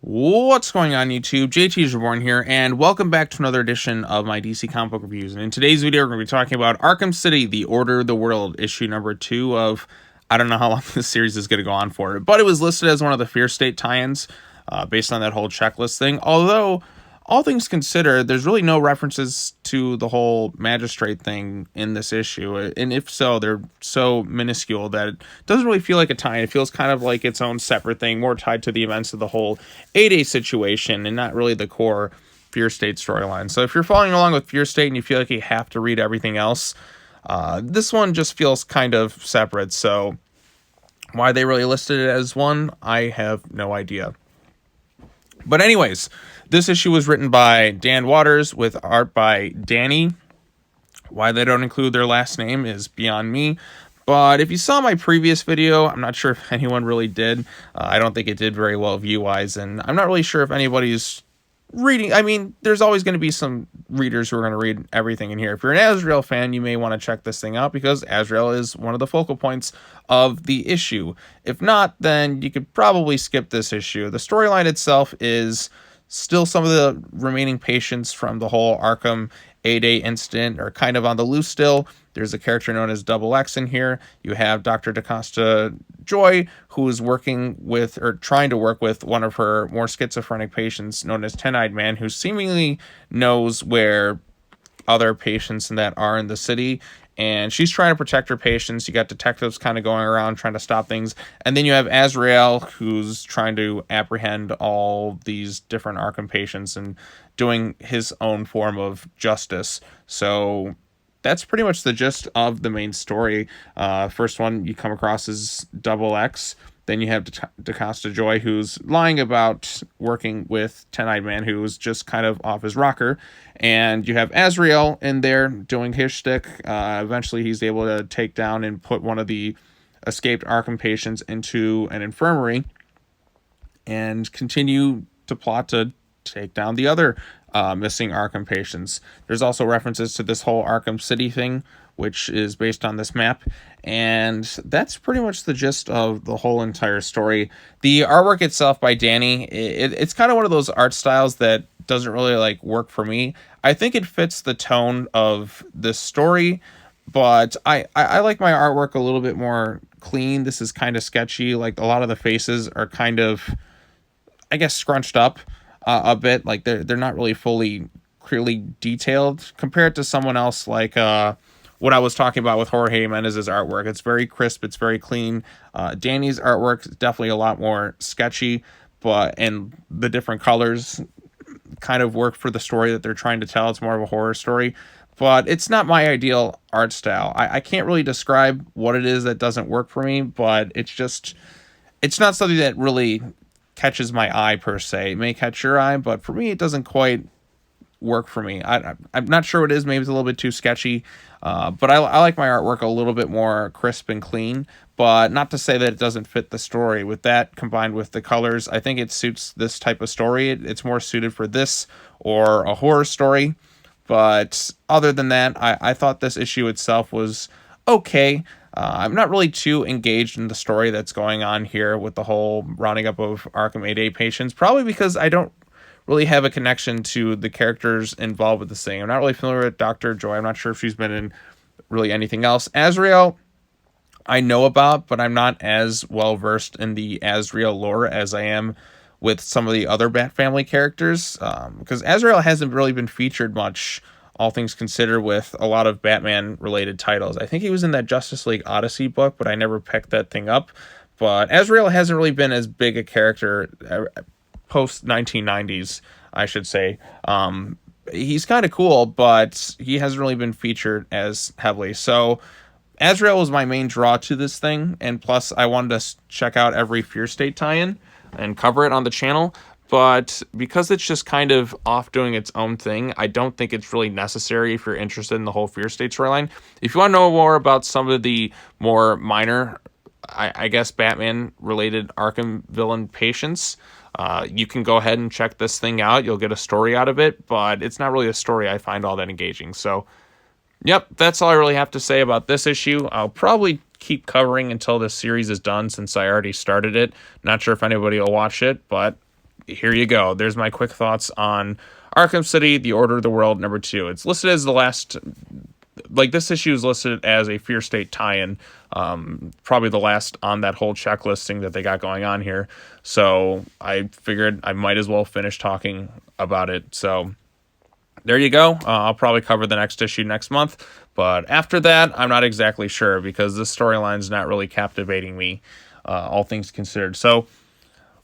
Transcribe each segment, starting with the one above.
What's going on, YouTube? JT Reborn here, and welcome back to another edition of my DC comic book reviews. And in today's video, we're going to be talking about Arkham City, The Order of the World, issue number 2 of, I don't know how long this series is going to go on for, but it was listed as one of the Fear State tie-ins based on that whole checklist thing. Although, all things considered, there's really no references to the whole magistrate thing in this issue. And if so, they're so minuscule that it doesn't really feel like a tie-in. It feels kind of like its own separate thing, more tied to the events of the whole 8A situation and not really the core Fear State storyline. So if you're following along with Fear State and you feel like you have to read everything else, this one just feels kind of separate. So why they really listed it as one, I have no idea. But anyways, this issue was written by Dan Watters with art by Dani. Why they don't include their last name is beyond me. But if you saw my previous video, I'm not sure if anyone really did. I don't think it did very well view-wise, and I'm not really sure if anybody's reading. I mean, there's always going to be some readers who are going to read everything in here. If you're an Azrael fan, you may want to check this thing out because Azrael is one of the focal points of the issue. If not, then you could probably skip this issue. The storyline itself is still some of the remaining patients from the whole Arkham 8A incident are kind of on the loose still. There's a character known as Double X in here. You have Dr. Jocasta Joy, who is working with, or trying to work with, one of her more schizophrenic patients known as Ten-Eyed Man, who seemingly knows where other patients that are in the city. And she's trying to protect her patients. You got detectives kind of going around trying to stop things. And then you have Azrael, who's trying to apprehend all these different Arkham patients and doing his own form of justice. So that's pretty much the gist of the main story. First one you come across is Double X. Then you have Jocasta Joy, who's lying about working with Ten-Eyed Man, who's just kind of off his rocker. And you have Azrael in there doing his shtick. Eventually, he's able to take down and put one of the escaped Arkham patients into an infirmary and continue to plot to take down the other missing Arkham patients. There's also references to this whole Arkham City thing, which is based on this map, and that's pretty much the gist of the whole entire story. The artwork itself by Dani, it's kind of one of those art styles that doesn't really like work for me. I think it fits the tone of this story, but I like my artwork a little bit more clean. This is kind of sketchy. Like, a lot of the faces are kind of, I guess, scrunched up a bit. Like, they're not really fully clearly detailed compared to someone else like what I was talking about with Jorge Menez's artwork. It's very crisp, it's very clean. Dani's artwork is definitely a lot more sketchy, and the different colors kind of work for the story that they're trying to tell. It's more of a horror story, but it's not my ideal art style. I can't really describe what it is that doesn't work for me, but it's not something that really catches my eye per se. It may catch your eye, but for me, it doesn't quite work for me. I'm not sure what it is. Maybe it's a little bit too sketchy, but I like my artwork a little bit more crisp and clean, but not to say that it doesn't fit the story. With that combined with the colors, I think it suits this type of story. It's more suited for this or a horror story, but other than that, I thought this issue itself was okay. I'm not really too engaged in the story that's going on here with the whole rounding up of Arkham 8A patients, probably because I don't really have a connection to the characters involved with this thing. I'm not really familiar with Dr. Joy. I'm not sure if she's been in really anything else. Azrael, I know about, but I'm not as well versed in the Azrael lore as I am with some of the other Bat Family characters, because Azrael hasn't really been featured much, all things considered, with a lot of Batman-related titles. I think he was in that Justice League Odyssey book, but I never picked that thing up. But Azrael hasn't really been as big a character post-1990s, I should say. He's kind of cool, but he hasn't really been featured as heavily. So Azrael was my main draw to this thing, and plus I wanted to check out every Fear State tie-in and cover it on the channel. But because it's just kind of off doing its own thing, I don't think it's really necessary if you're interested in the whole Fear State storyline. If you want to know more about some of the more minor, I guess, Batman-related Arkham villain patients, you can go ahead and check this thing out. You'll get a story out of it, but it's not really a story I find all that engaging. So, yep, that's all I really have to say about this issue. I'll probably keep covering until this series is done since I already started it. Not sure if anybody will watch it, but here you go. There's my quick thoughts on Arkham City, The Order of the World #2. It's listed as the last, like, this issue is listed as a Fear State tie-in, probably the last on that whole checklisting that they got going on here. So I figured I might as well finish talking about it. So there you go. I'll probably cover the next issue next month, but after that, I'm not exactly sure because this storyline's not really captivating me, all things considered. So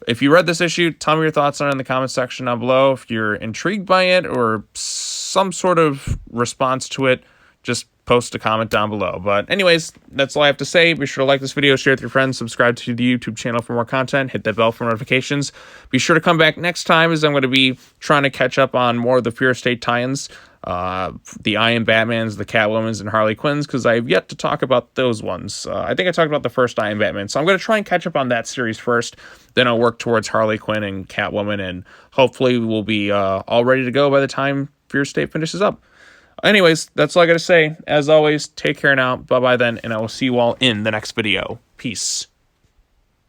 if you read this issue, tell me your thoughts on it in the comment section down below. If you're intrigued by it or some sort of response to it, just post a comment down below. But anyways, that's all I have to say. Be sure to like this video, share it with your friends, subscribe to the YouTube channel for more content, hit that bell for notifications. Be sure to come back next time as I'm going to be trying to catch up on more of the Fear State tie-ins, the I Am Batmans, the Catwomans, and Harley Quinns, because I have yet to talk about those ones. I think I talked about the first I Am Batman, so I'm going to try and catch up on that series first. Then I'll work towards Harley Quinn and Catwoman, and hopefully we'll be all ready to go by the time Fear State finishes up. Anyways, that's all I got to say. As always, take care now. Bye-bye then, and I will see you all in the next video. Peace.